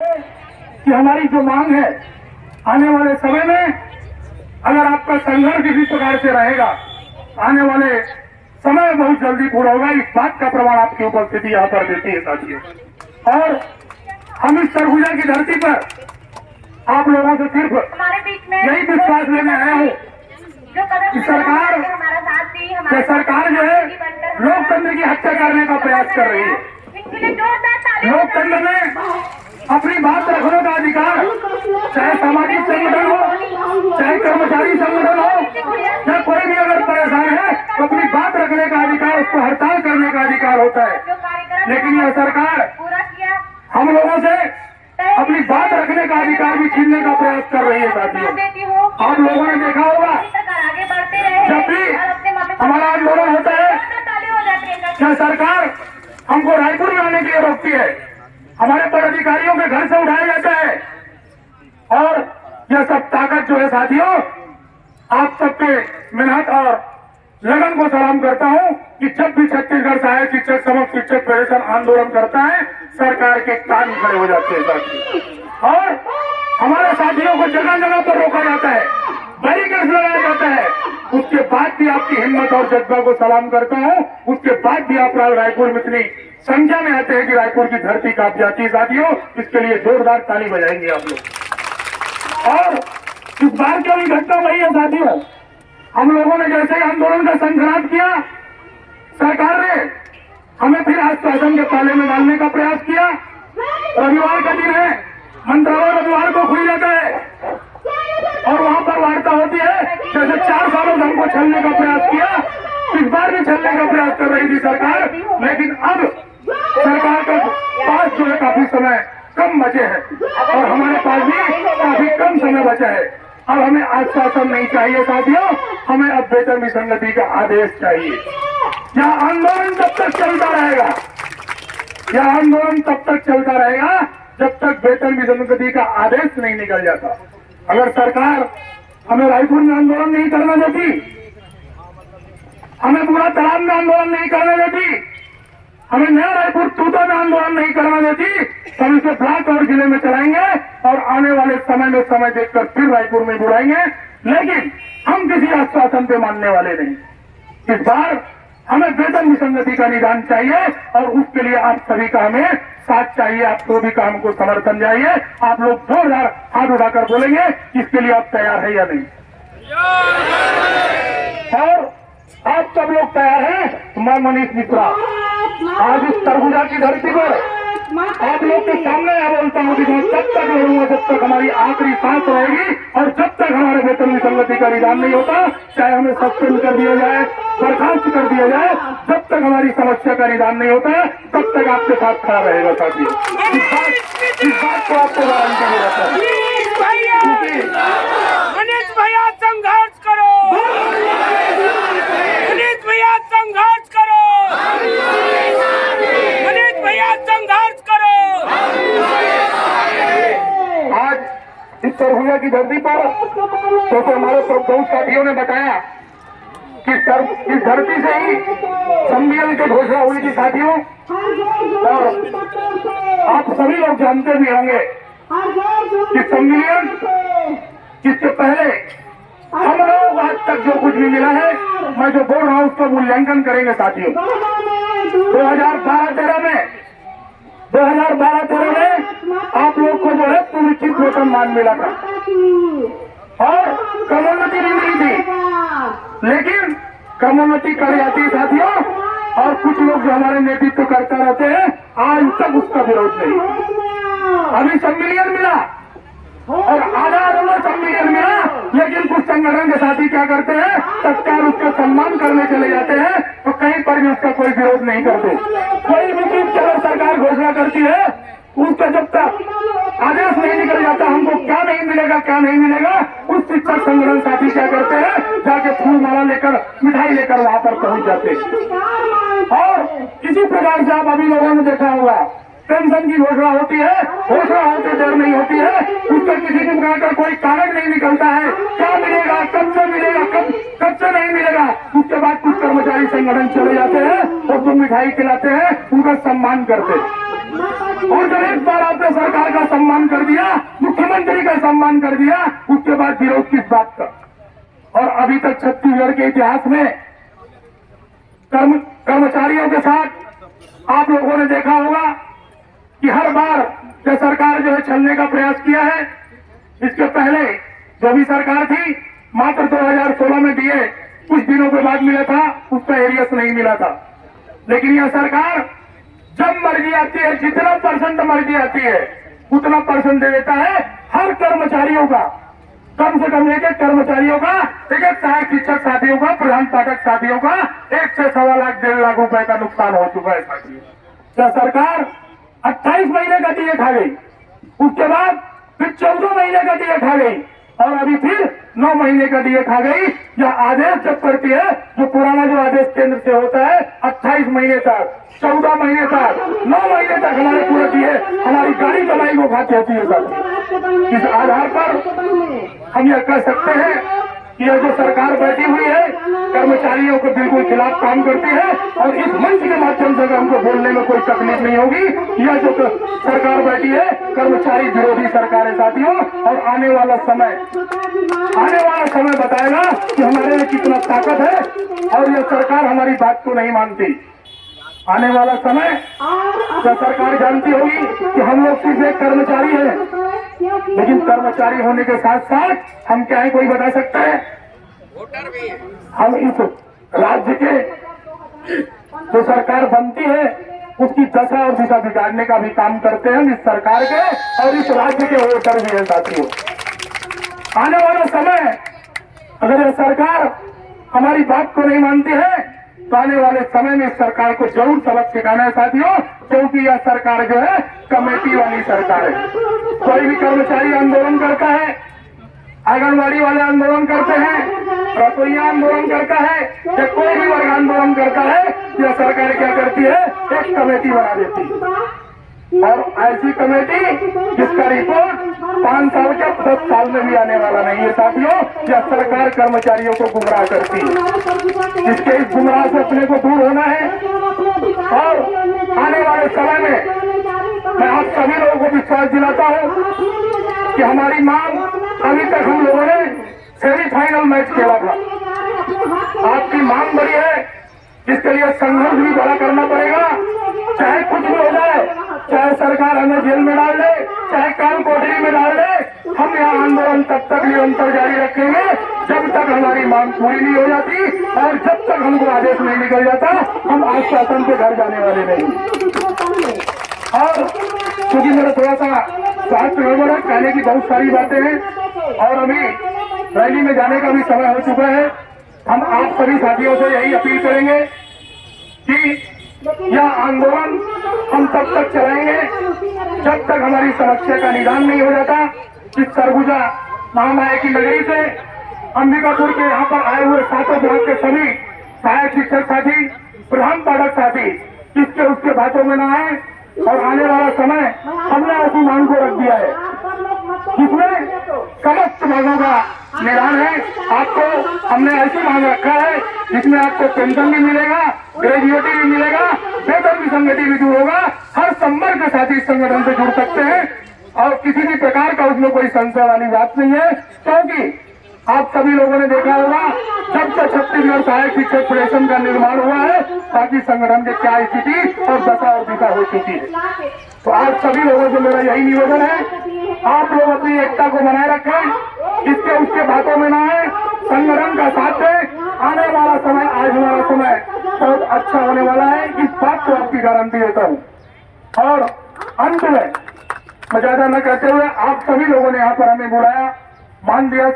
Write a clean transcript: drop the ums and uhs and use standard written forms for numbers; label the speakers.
Speaker 1: कि हमारी जो मांग है आने वाले समय में अगर आपका संघर्ष किसी प्रकार से रहेगा, आने वाले समय बहुत जल्दी पूरा होगा। इस बात का प्रमाण आपकी उपस्थिति यहाँ पर देती है साथियों। और हम इस सरगुजा की धरती पर आप लोगों से सिर्फ यही विश्वास लेने आए हैं कि सरकार जो है लोकतंत्र की हत्या करने का प्रयास कर रही है। लोकतंत्र में अपनी बात रखने का अधिकार, चाहे सामाजिक संगठन हो, चाहे कर्मचारी संगठन हो, या कोई भी अगर परेशान है तो अपनी बात रखने का अधिकार, उसको हड़ताल करने का अधिकार होता है। लेकिन यह सरकार हम लोगों से अपनी बात रखने का अधिकार भी छीनने का प्रयास कर रही है साथियों। आप लोगों ने देखा होगा जब भी हमारा आंदोलन होता है, क्या सरकार हमको रायपुर में आने के लिए रोकती है, हमारे पदाधिकारियों के घर से उठाया जाता है। और यह सब ताकत जो है साथियों, आप सबके मेहनत और लगन को सलाम करता हूं कि जब भी छत्तीसगढ़ सहायक शिक्षक समस्त शिक्षक फेडरेशन आंदोलन करता है, सरकार के कान खड़े हो जाते हैं साथियों। और हमारे साथियों को जगह जगह पर रोका जाता है, बैरिकेड्स लगाया जाता है। उसके बाद भी आपकी हिम्मत और जज्बा को सलाम करता हूं। उसके बाद भी आप रायपुर में इतनी संख्या में आते हैं कि रायपुर की धरती कांप जाती है साथियों। इसके लिए जोरदार ताली बजाएंगे आप लोग। और इस बार की भी घटना वही है साथियों। हम लोगों ने जैसे ही आंदोलन का संघर्ष किया, सरकार ने हमें फिर आश्वासन के पाले में डालने का प्रयास किया। रविवार का दिन है, मंत्रालय रविवार को खुल जाता है और वहां पर वार्ता होती है। जैसे 4 सालों से हमको छलने का प्रयास किया, इस बार भी छलने का प्रयास कर रही थी सरकार। लेकिन अब सरकार के पास जो है काफी समय कम बचे हैं और हमारे पास भी काफी कम समय बचा है। अब हमें आश्वासन नहीं चाहिए साथियों, हमें अब वेतन विसंगति का आदेश चाहिए। यह आंदोलन तब तक चलता रहेगा, यह आंदोलन तब तक चलता रहेगा जब तक वेतन विसंगति का आदेश नहीं निकल जाता। अगर सरकार हमें रायपुर में आंदोलन नहीं करना देती, हमें पूरा तालाब में आंदोलन नहीं करना देती, हमें नया रायपुर टूटा में आंदोलन नहीं करना देती, तो हम इसे ब्लॉक और जिले में चलाएंगे और आने वाले समय में समय देखकर फिर रायपुर में बुलाएंगे। लेकिन हम किसी आश्वासन पे मानने वाले नहीं। इस बार हमें वेतन विसंगति का निदान चाहिए और उसके लिए आप सभी का हमें साथ चाहिए। आप तो भी काम को समर्थन चाहिए। आप लोग जोरदार हाथ उठाकर बोलेंगे इसके लिए आप तैयार है या नहीं। और आप सब लोग तैयार हैं तो मैं मनीष मिश्रा आज इस सरगुजा की धरती पर आप लोग के सामने यह बोलता हूँ कि मैं तब तक लड़ूंगा जब तक हमारी आखिरी सांस रहेगी और जब तक हमारे वेतन विसंगति का निदान नहीं होता, चाहे हमें सस्पेंड कर दिया जाए, बर्खास्त कर दिया जाए, जब तक हमारी समस्या का निदान नहीं होता तब तक आपके साथ खड़ा रहेगा साथियों। इस बात को आपको गारंटी देता है।
Speaker 2: मनीष भैया संघर्ष करो, मनीष भैया संघर्ष करो, मनीष भैया संघर्ष करो।
Speaker 1: आज इस सरगुजा की धरती पर जैसे हमारे प्रभु साथियों ने बताया कि इस धरती से ही सम्मेलन की घोषणा हुई थी साथियों। और आप सभी लोग जानते भी होंगे कि सम्मेलन इससे पहले हम लोग आज तक जो कुछ भी मिला है, मैं जो बोल रहा हूं उसका मूल्यांकन करेंगे साथियों। 2012-13 में आप लोग को जो है सुनिश्चित वेतनमान मिला था और कमोन्नति नहीं मिली थी। लेकिन कमोन्नति कर जाती है साथियों और कुछ लोग जो हमारे नेतृत्व करते रहते हैं, आज तक उसका विरोध नहीं। अभी सम्मेलन मिला और आधा सम्मेलन मिला, लेकिन कुछ संगठन के साथी क्या करते हैं, तत्काल उसका सम्मान करने चले जाते हैं तो कहीं पर भी उसका कोई विरोध नहीं करते। कोई भी चीज की अगर सरकार घोषणा करती है, उसका जब तक आदेश नहीं निकल जाता हमको क्या नहीं मिलेगा क्या नहीं मिलेगा, उस शिक्षक संगठन साथी क्या करते हैं, जाके फूल माला लेकर मिठाई लेकर वहां पर पहुंच जाते हैं। और इसी प्रकार से आप अभी लोगों ने देखा होगा, पेंशन की घोषणा होती है, घोषणा होते देर नहीं होती है, उसका किसी भी प्रकार का कोई कागज नहीं निकलता है, क्या मिलेगा, कब से मिलेगा, कब से नहीं मिलेगा, उसके बाद कुछ कर्मचारी संगठन चले जाते हैं और जो मिठाई खिलाते हैं उनका सम्मान करते हैं। और जब एक बार आपने सरकार का सम्मान कर दिया, मुख्यमंत्री का सम्मान कर दिया, उसके बाद विरोध किस बात का। और अभी तक छत्तीसगढ़ के इतिहास में कर्मचारियों के साथ आप लोगों ने देखा होगा कि हर बार जो सरकार जो है छलने का प्रयास किया है। इसके पहले जो भी सरकार थी मात्र 2016 में दिए कुछ दिनों के बाद मिला था, उसका एरियस नहीं मिला था। लेकिन यह सरकार जब मर्जी आती है, जितना परसेंट मर्जी आती है उतना परसेंट दे देता है हर कर्मचारियों का। कम से कम एक कर्मचारियों का, एक सहायक शिक्षक साथियों का, प्रधान पाठक साथियों का 1 से 1.25 लाख 1.5 लाख रुपए का नुकसान हो चुका है साथियों। क्या सरकार 28 महीने का डीए खा गई, उसके बाद फिर 14 महीने का डीए खा गई और अभी फिर 9 महीने का डीए खा गई। यह आदेश जब करती है, जो पुराना जो आदेश केंद्र से होता है 28 महीने तक, 14 महीने तक, 9 महीने तक हमारे पूरे डीए हमारी गाड़ी कमाई को खाती होती है सर। इस आधार पर हम यह कह सकते हैं कि यह जो सरकार बैठी हुई है कर्मचारियों के बिल्कुल खिलाफ काम करती है। और इस मंच के माध्यम से हमको बोलने में कोई तकलीफ नहीं होगी। यह जो सरकार बैठी है कर्मचारी विरोधी सरकार है साथियों। और आने वाला समय बताएगा कि हमारे में कितना ताकत है और यह सरकार हमारी बात को नहीं मानती। आने वाला समय तो सरकार जानती होगी कि हम लोग सिर्फ एक कर्मचारी हैं, लेकिन कर्मचारी होने के साथ साथ हम क्या है कोई बता सकता है? हम इस राज्य के जो सरकार बनती है उसकी दशा और दिशा बिगाड़ने का भी काम करते हैं इस सरकार के और इस राज्य के वोटर भी हैं साथियों। आने वाला समय अगर यह सरकार हमारी बात को नहीं मानती है तो आने वाले समय में इस सरकार को जरूर सबक सिखाना है साथियों, क्योंकि यह सरकार जो है कमेटी वाली सरकार है। कोई भी कर्मचारी आंदोलन करता है, आंगनबाड़ी वाले आंदोलन करते हैं, रसोईया आंदोलन करता है या कोई भी वर्ग आंदोलन करता है, यह सरकार क्या करती है? एक कमेटी बना देती है। और ऐसी कमेटी जिसका रिपोर्ट 5 साल के 10 साल में भी आने वाला नहीं है साथियों। यह सरकार कर्मचारियों को गुमराह करती है। इसके इस गुमराह से अपने को दूर होना है। और आने वाले समय में मैं आप सभी लोगों को विश्वास दिलाता हूँ कि हमारी मांग अभी तक हम लोगों ने सेमीफाइनल मैच खेला था। आपकी मांग बड़ी है, इसके लिए संघर्ष भी बड़ा करना पड़ेगा। चाहे कुछ भी हो जाए, चाहे सरकार हमें जेल में डाल दे, चाहे काल कोठरी में डाल दे, हम यहाँ आंदोलन तब तक निरंतर जारी रखेंगे जब तक हमारी मांग पूरी नहीं हो जाती और जब तक हमको आदेश नहीं निकल जाता हम आश्वासन से घर जाने वाले नहीं। और क्योंकि मेरा थोड़ा सा स्वास्थ्य गड़बड़ है, कहने की बहुत सारी बातें हैं और अभी रैली में जाने का भी समय हो चुका है। हम आप सभी साथियों से यही अपील करेंगे कि यह आंदोलन हम तब तक चलाएंगे जब तक हमारी समस्या का निदान नहीं हो जाता। इस सरगुजा महामाया की नगरी से अंबिकापुर के यहाँ पर आए हुए 7 ब्लॉक के सभी सहायक शिक्षक साथी, प्रधान पाठक साथी इसके उसके बातों में न आए। और आने वाला समय हमने ऐसी मांग को रख दिया है जिसमें समस्त मांगों का निदान है। आपको हमने ऐसी मांग रखा है जिसमें आपको पेंशन भी मिलेगा, ग्रेजुएटी भी मिलेगा, वेतन विसंगति भी दूर होगा। हर संवर्ग के साथी इस संगठन से जुड़ सकते हैं और किसी भी प्रकार का उसमें कोई संशय वाली बात नहीं है। क्योंकि आप सभी लोगों ने देखा होगा जब से छत्तीसगढ़ सहायक शिक्षक फेडरेशन का निर्माण हुआ है ताकि संगठन की क्या स्थिति और दशा और दिशा हो चुकी है। तो आज सभी लोगों से मेरा यही निवेदन है, आप लोग अपनी एकता को बनाए रखें, इसके उसके बातों में ना आए, संगठन का साथ दें। आने वाला समय, आज हमारा समय बहुत अच्छा होने वाला है, इस बात को आपकी गारंटी देता हूँ। और अंत में मैं ज्यादा न कहते हुए आप सभी लोगों ने यहाँ पर हमें बुलाया, मान दिया।